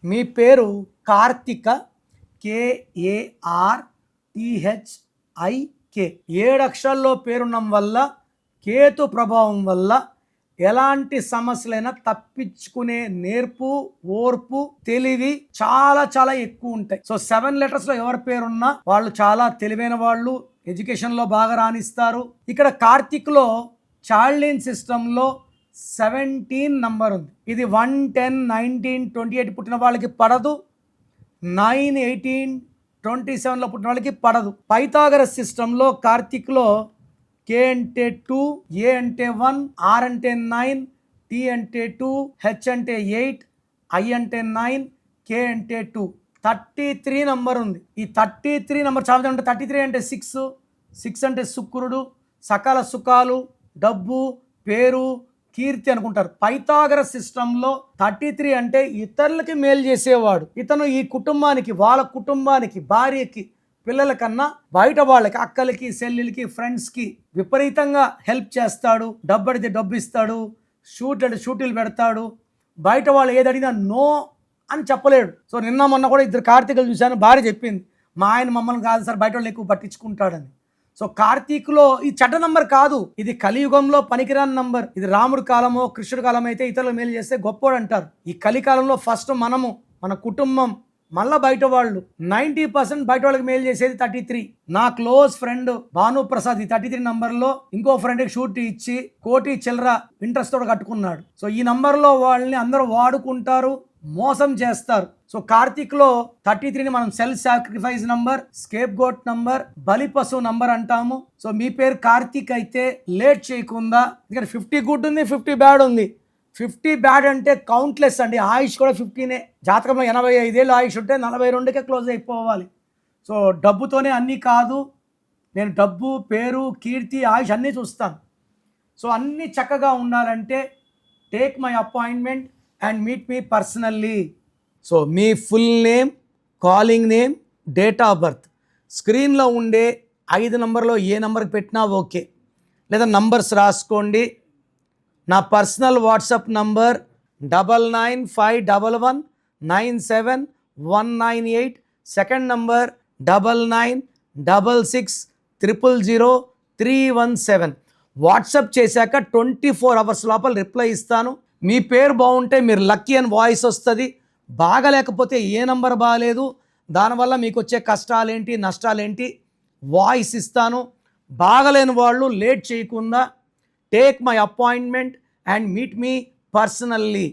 మీ పేరు కార్తిక, KARTHIK. 7 అక్షరాల్లో పేరున్నం వల్ల కేతు ప్రభావం వల్ల ఎలాంటి సమస్యలైనా తప్పించుకునే నేర్పు, ఓర్పు, తెలివి చాలా చాలా ఎక్కువ ఉంటాయి. సో 7 లెటర్స్లో ఎవరి పేరున్నా వాళ్ళు చాలా తెలివైన వాళ్ళు, ఎడ్యుకేషన్లో బాగా రాణిస్తారు. ఇక్కడ కార్తిక్లో చార్లిన్ సిస్టంలో 17 నంబర్ ఉంది. ఇది 1, 10, 19, 28 పుట్టిన వాళ్ళకి పడదు. 9, 18, 27లో పుట్టిన వాళ్ళకి పడదు. పైథాగరస్ సిస్టంలో కార్తిక్లో K అంటే 2, A అంటే 1, R అంటే 9, T అంటే 2, H అంటే 8, I అంటే 9, K అంటే 2. 33 నంబర్ ఉంది. ఈ 33 నంబర్ చాలా అంటే 33 అంటే 6 అంటే శుక్రుడు, సకల సుఖాలు, డబ్బు, పేరు, కీర్తి అనుకుంటారు. పైథాగరస్ సిస్టంలో 33 అంటే ఇతరులకి మేలు చేసేవాడు. ఇతను ఈ కుటుంబానికి, వాళ్ళ కుటుంబానికి, భార్యకి, పిల్లల కన్నా బయట వాళ్ళకి, అక్కలకి, చెల్లెలకి, ఫ్రెండ్స్కి విపరీతంగా హెల్ప్ చేస్తాడు. డబ్బు అడిగితే డబ్బు ఇస్తాడు, షూటీలు పెడతాడు. బయట వాళ్ళు ఏది అడిగినా నో అని చెప్పలేడు. సో నిన్న మొన్న కూడా 2 కార్తీకలు చూశాను. భార్య చెప్పింది, మా ఆయన మమ్మల్ని కాదు సార్, బయట వాళ్ళు ఎక్కువ పట్టించుకుంటాడని. సో కార్తీక్లో ఈ చెడ్డ నంబర్ కాదు, ఇది కలియుగంలో పనికిరాని నంబర్. ఇది రాముడి కాలమో కృష్ణుడి కాలం అయితే ఇతరులు మేలు చేస్తే గొప్పోడు అంటారు. ఈ కలికాలంలో ఫస్ట్ మనము, మన కుటుంబం, మళ్ళీ బయట వాళ్ళు. 90% బయట వాళ్ళకి మేలు చేసేది 33. నా క్లోజ్ ఫ్రెండ్ భానుప్రసాద్ ఈ 33 నంబర్లో ఇంకో ఫ్రెండ్కి షూట్ ఇచ్చి కోటి చిల్లర ఇంట్రెస్ట్ తోడు కట్టుకున్నాడు. సో ఈ నంబర్లో వాళ్ళని అందరూ వాడుకుంటారు, మోసం చేస్తారు. సో కార్తీక్లో 33ని మనం self sacrifice number, scapegoat number, బలి పశువు నంబర్ అంటాము. సో మీ పేరు కార్తీక్ అయితే లేట్ చేయకుండా, ఇక్కడ 50 గుడ్ ఉంది, 50 బ్యాడ్ ఉంది. 50 బ్యాడ్ అంటే కౌంట్లెస్ అండి. ఆయుష్ కూడా 50నే. జాతకంలో 85 ఏళ్ళు ఆయుష్ ఉంటే 42కే క్లోజ్ అయిపోవాలి. సో డబ్బుతోనే అన్నీ కాదు, నేను డబ్బు, పేరు, కీర్తి, ఆయుష్ అన్నీ చూస్తాను. సో అన్నీ చక్కగా ఉండాలంటే take my appointment and meet me personally. So me full name, calling name, date of birth, స్క్రీన్లో ఉండే 5 నంబర్లో ఏ నెంబర్కి పెట్టినా ఓకే, లేదా నంబర్స్ రాసుకోండి. నా personal WhatsApp number 9951197198. Second number 9966000317. WhatsApp చేశాక 24 అవర్స్ లోపల రిప్లై ఇస్తాను. మీ పేరు బాగుంటే మీరు లక్కీ అని వాయిస్ వస్తుంది. బాగలేకపోతే ఏ నంబర్ బాగలేదు, దానివల్ల మీకు వచ్చే కష్టాలేంటి, నష్టాలేంటి వాయిస్ ఇస్తాను. బాగలేని వాళ్ళు లేట్ చేయకుండా take my appointment and meet me personally.